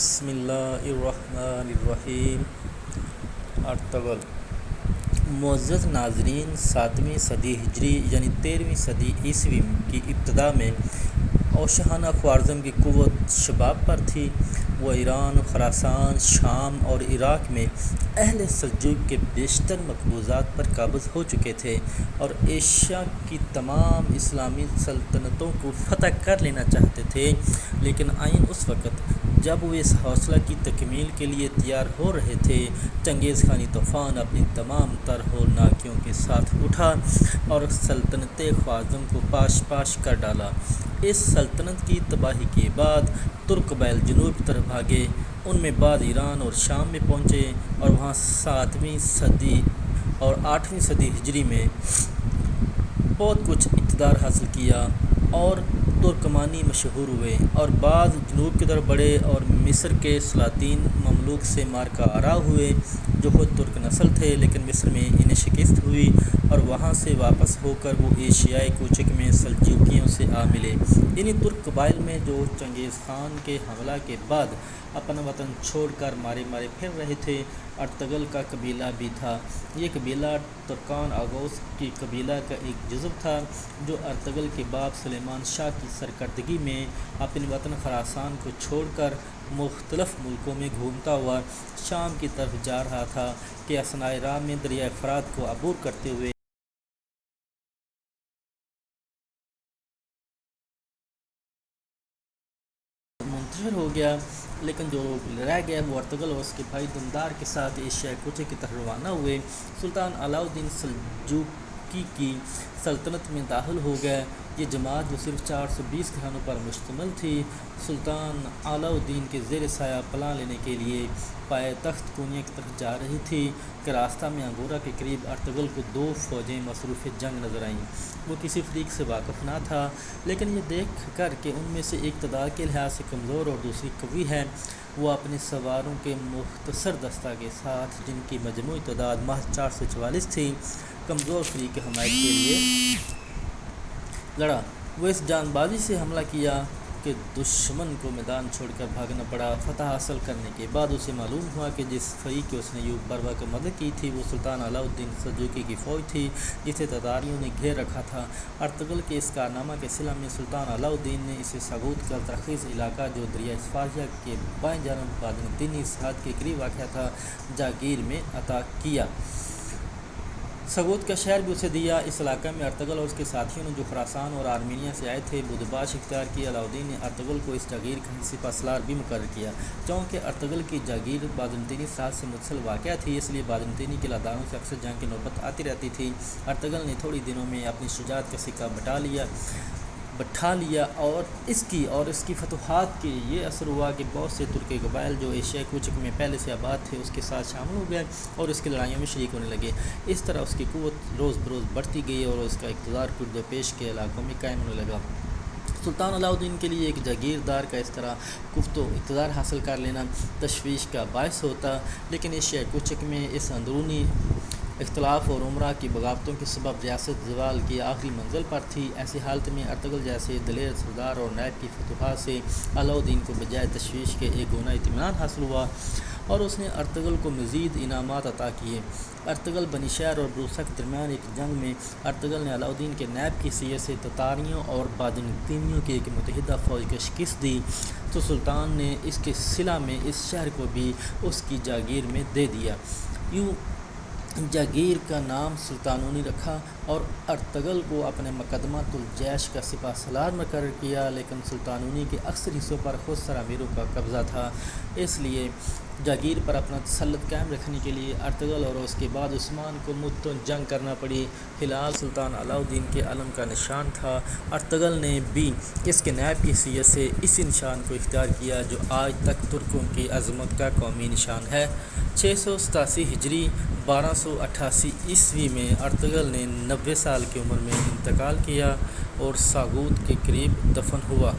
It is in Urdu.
بسم اللہ الرحمن الرحیم۔ ارطغرل۔ معزز ناظرین، 7ویں صدی ہجری یعنی 13ویں صدی عیسوی کی ابتدا میں اوشہانہ خوارزم کی قوت شباب پر تھی۔ وہ ایران، خراسان، شام اور عراق میں اہل سلجوق کے بیشتر مقبوضات پر قابض ہو چکے تھے اور ایشیا کی تمام اسلامی سلطنتوں کو فتح کر لینا چاہتے تھے، لیکن عین اس وقت جب وہ اس حوصلہ کی تکمیل کے لیے تیار ہو رہے تھے، چنگیز خانی طوفان اپنی تمام تر ہولناکیوں کے ساتھ اٹھا اور سلطنت خوارزم کو پاش پاش کر ڈالا۔ اس سلطنت کی تباہی کے بعد ترک قبائل جنوب کی طرف بھاگے، ان میں بعض ایران اور شام میں پہنچے اور وہاں 7ویں صدی اور 8ویں صدی ہجری میں بہت کچھ اقتدار حاصل کیا اور ترکمانی مشہور ہوئے، اور بعض جنوب کی طرف بڑھے اور مصر کے سلاطین مملوک سے مارکہ آراء ہوئے جو خود ترک نسل تھے، لیکن مصر میں انہیں شکست ہوئی اور وہاں سے واپس ہو کر وہ ایشیائے کوچک میں سلجوقیوں سے آ ملے۔ انہی ترک قبائل میں جو چنگیز خان کے حملہ کے بعد اپنا وطن چھوڑ کر مارے مارے پھر رہے تھے، ارطغرل کا قبیلہ بھی تھا۔ یہ قبیلہ ترکان آغوز کی قبیلہ کا ایک جزو تھا جو ارطغرل کے باپ سلیمان شاہ کی سرکردگی میں اپنے وطن خراسان کو چھوڑ کر مختلف ملکوں میں گھومتا ہوا شام کی طرف جا رہا تھا کہ اثنائے راہ میں دریائے فرات کو عبور کرتے ہوئے منتشر ہو گیا، لیکن جو رہ گیا وہ ارطغرل اور اس کے بھائی دمدار کے ساتھ ایشیا کوچک کی طرف روانہ ہوئے۔ سلطان علاء الدین سلجوقی کی سلطنت میں داخل ہو گئے۔ یہ جماعت جو صرف 420 گھرانوں پر مشتمل تھی، سلطان علاء الدین کے زیر سایہ پناہ لینے کے لیے پائے تخت کونیا کی طرف جا رہی تھی کہ راستہ میں انگورا کے قریب ارطغرل کو 2 فوجیں مصروف جنگ نظر آئیں۔ وہ کسی فریق سے واقف نہ تھا، لیکن یہ دیکھ کر کہ ان میں سے ایک تعداد کے لحاظ سے کمزور اور دوسری قوی ہے، وہ اپنے سواروں کے مختصر دستہ کے ساتھ، جن کی مجموعی تعداد محض 444 تھی، کمزور فریق کی حمایت کے لیے لڑا۔ وہ اس جان بازی سے حملہ کیا کہ دشمن کو میدان چھوڑ کر بھاگنا پڑا۔ فتح حاصل کرنے کے بعد اسے معلوم ہوا کہ جس فریق کی اس نے ایوب بربا کی مدد کی تھی وہ سلطان علاء الدین سلجوقی کی فوج تھی جسے تتاریوں نے گھیر رکھا تھا۔ ارطغرل کے اس کارنامہ کے صلہ میں سلطان علاء الدین نے اسے ساگوت کا زرخیز علاقہ جو دریائے فاجعہ کے بائیں جانب بازنطینی سرحد کے قریب واقع تھا، جاگیر میں عطا کیا۔ ساگوت کا شہر بھی اسے دیا۔ اس علاقہ میں ارطغرل اور اس کے ساتھیوں نے جو خراسان اور آرمینیا سے آئے تھے بدوباش اختیار کی۔ علاء الدین نے ارطغرل کو اس جاگیر کا سپہ سالار بھی مقرر کیا۔ چونکہ ارطغرل کی جاگیر بازنطینی سرحد سے متصل واقع تھی، اس لیے بازنطینی قلعہ داروں سے اکثر جنگ کی نوبت آتی رہتی تھی۔ ارطغرل نے تھوڑی دنوں میں اپنی شجاعت کا سکہ بٹھا لیا اور اس کی فتوحات کے یہ اثر ہوا کہ بہت سے ترک قبائل جو ایشیا کوچک میں پہلے سے آباد تھے اس کے ساتھ شامل ہو گئے اور اس کی لڑائیوں میں شریک ہونے لگے۔ اس طرح اس کی قوت روز بروز بڑھتی گئی اور اس کا اقتدار کرد و پیش کے علاقوں میں قائم ہونے لگا۔ سلطان علاء الدین کے لیے ایک جاگیردار کا اس طرح کفت و اقتدار حاصل کر لینا تشویش کا باعث ہوتا، لیکن ایشیا کوچک میں اس اندرونی اختلاف اور عمرا کی بغاوتوں کے سبب ریاست زوال کی آخری منزل پر تھی۔ ایسی حالت میں ارطغرل جیسے دلیر سردار اور نائب کی فتوحات سے علاء الدین کو بجائے تشویش کے ایک گنا اطمینان حاصل ہوا اور اس نے ارطغرل کو مزید انعامات عطا کیے۔ ارطغرل بنی شہر اور بروسا کے درمیان ایک جنگ میں ارطغرل نے علاء الدین کے نائب کی حیثیت سے تتاریوں اور بازنطینیوں کی ایک متحدہ فوج کو شکست دی، تو سلطان نے اس کے صلہ میں اس شہر کو بھی اس کی جاگیر میں دے دیا۔ یوں جاگیر کا نام سلطانونی رکھا اور ارطغرل کو اپنے مقدمۃ الجیش کا سپہ سالار مقرر کیا، لیکن سلطانونی کے اکثر حصوں پر خود سر امیروں کا قبضہ تھا۔ اس لیے جاگیر پر اپنا تسلط قائم رکھنے کے لیے ارطغرل اور اس کے بعد عثمان کو مدتوں جنگ کرنا پڑی۔ ہلال سلطان علاء الدین کے علم کا نشان تھا۔ ارطغرل نے بھی اس کے نائب کی حیثیت سے اسی نشان کو اختیار کیا جو آج تک ترکوں کی عظمت کا قومی نشان ہے۔ 687 ہجری 1288 عیسوی میں ارطغرل نے 90 سال کی عمر میں انتقال کیا اور ساگوت کے قریب دفن ہوا۔